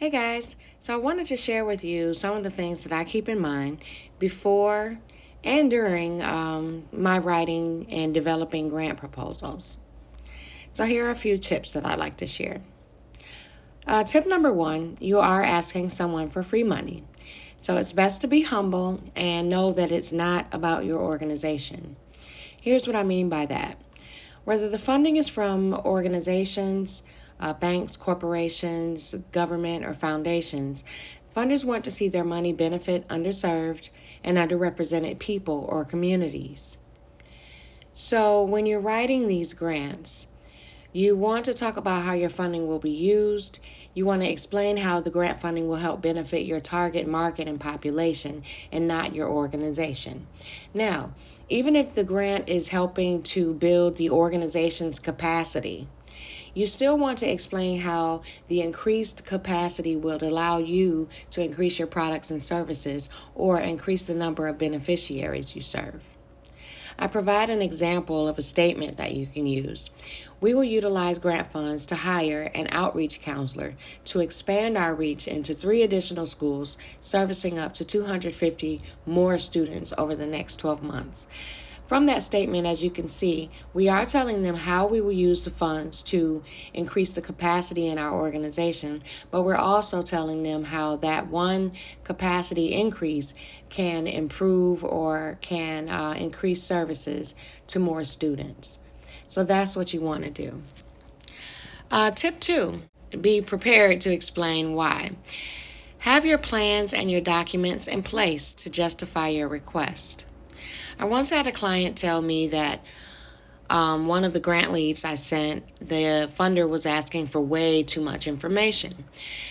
Hey guys, so I wanted to share with you some of the things that I keep in mind before and during my writing and developing grant proposals. So here are a few tips that I'd like to share. Tip number one, you are asking someone for free money. So it's best to be humble and know that it's not about your organization. Here's what I mean by that. Whether the funding is from organizations, banks, corporations, government, or foundations, funders want to see their money benefit underserved and underrepresented people or communities. So, when you're writing these grants, you want to talk about how your funding will be used. You want to explain how the grant funding will help benefit your target market and population and not your organization. Now, even if the grant is helping to build the organization's capacity, you still want to explain how the increased capacity will allow you to increase your products and services or increase the number of beneficiaries you serve. I provide an example of a statement that you can use. We will utilize grant funds to hire an outreach counselor to expand our reach into 3 additional schools, servicing up to 250 more students over the next 12 months. From that statement, as you can see, we are telling them how we will use the funds to increase the capacity in our organization, but we're also telling them how that one capacity increase can improve or can increase services to more students. So that's what you want to do. Tip two, be prepared to explain why. Have your plans and your documents in place to justify your request. I once had a client tell me that one of the grant leads I sent, the funder was asking for way too much information.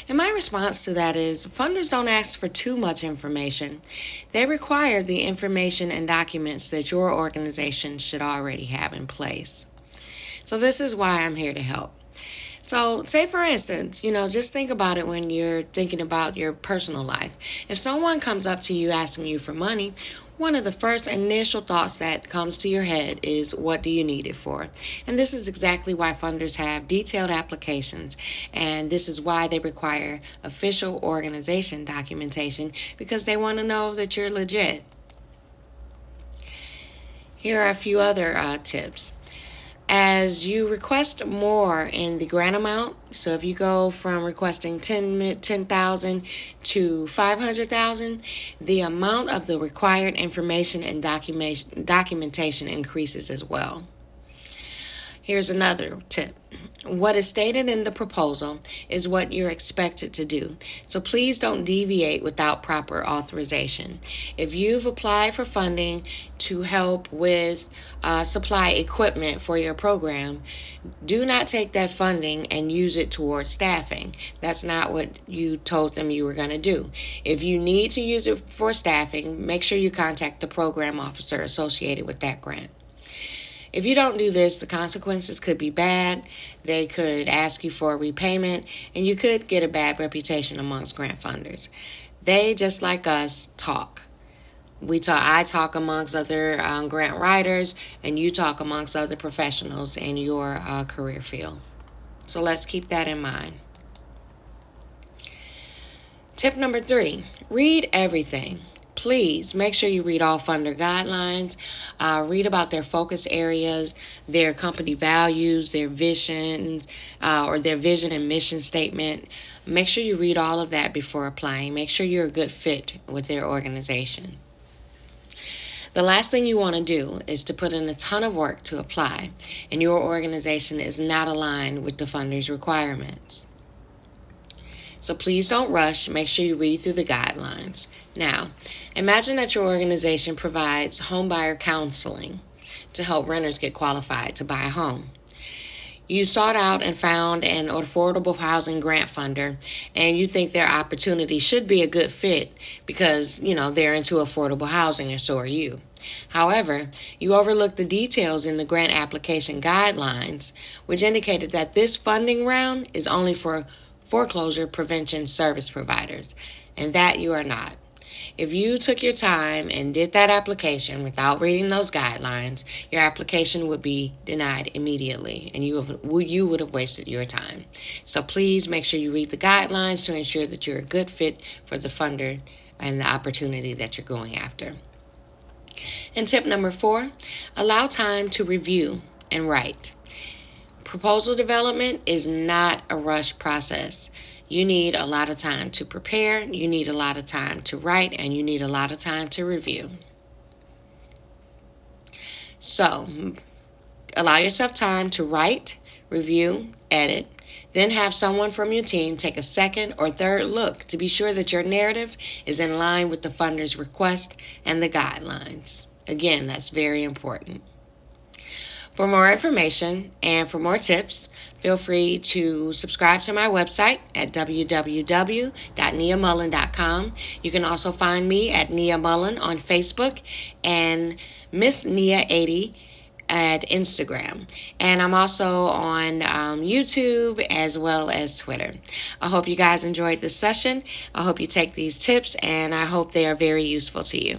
And my response to that is funders don't ask for too much information. They require the information and documents that your organization should already have in place. So this is why I'm here to help. So, say for instance, just think about it when you're thinking about your personal life. If someone comes up to you asking you for money, one of the first initial thoughts that comes to your head is, what do you need it for? And this is exactly why funders have detailed applications, and this is why they require official organization documentation, because they want to know that you're legit. Here are a few other tips. As you request more in the grant amount, so if you go from requesting 10,000 to 500,000, the amount of the required information and documentation increases as well. Here's another tip. What is stated in the proposal is what you're expected to do. So please don't deviate without proper authorization. If you've applied for funding to help with supply equipment for your program, do not take that funding and use it towards staffing. That's not what you told them you were going to do. If you need to use it for staffing, make sure you contact the program officer associated with that grant. If you don't do this, the consequences could be bad. They could ask you for a repayment, and you could get a bad reputation amongst grant funders. They, just like us, talk. I talk amongst other grant writers, and you talk amongst other professionals in your career field. So let's keep that in mind. Tip number 3, read everything. Please make sure you read all funder guidelines, read about their focus areas, their company values, their visions, or their vision and mission statement. Make sure you read all of that before applying. Make sure you're a good fit with their organization. The last thing you want to do is to put in a ton of work to apply, and your organization is not aligned with the funder's requirements. So please don't rush. Make sure you read through the guidelines. Now, imagine that your organization provides homebuyer counseling to help renters get qualified to buy a home. You sought out and found an affordable housing grant funder, and you think their opportunity should be a good fit because, they're into affordable housing, and so are you. However, you overlooked the details in the grant application guidelines, which indicated that this funding round is only for foreclosure prevention service providers, and that you are not. If you took your time and did that application without reading those guidelines, your application would be denied immediately, and you would have wasted your time. So please make sure you read the guidelines to ensure that you're a good fit for the funder and the opportunity that you're going after. And tip number 4, allow time to review and write. Proposal development is not a rush process. You need a lot of time to prepare, you need a lot of time to write, and you need a lot of time to review. So, allow yourself time to write, review, edit, then have someone from your team take a second or third look to be sure that your narrative is in line with the funder's request and the guidelines. Again, that's very important. For more information and for more tips, feel free to subscribe to my website at www.niamullen.com. You can also find me at Nia Mullen on Facebook and Miss Nia 80 at Instagram. And I'm also on YouTube as well as Twitter. I hope you guys enjoyed this session. I hope you take these tips, and I hope they are very useful to you.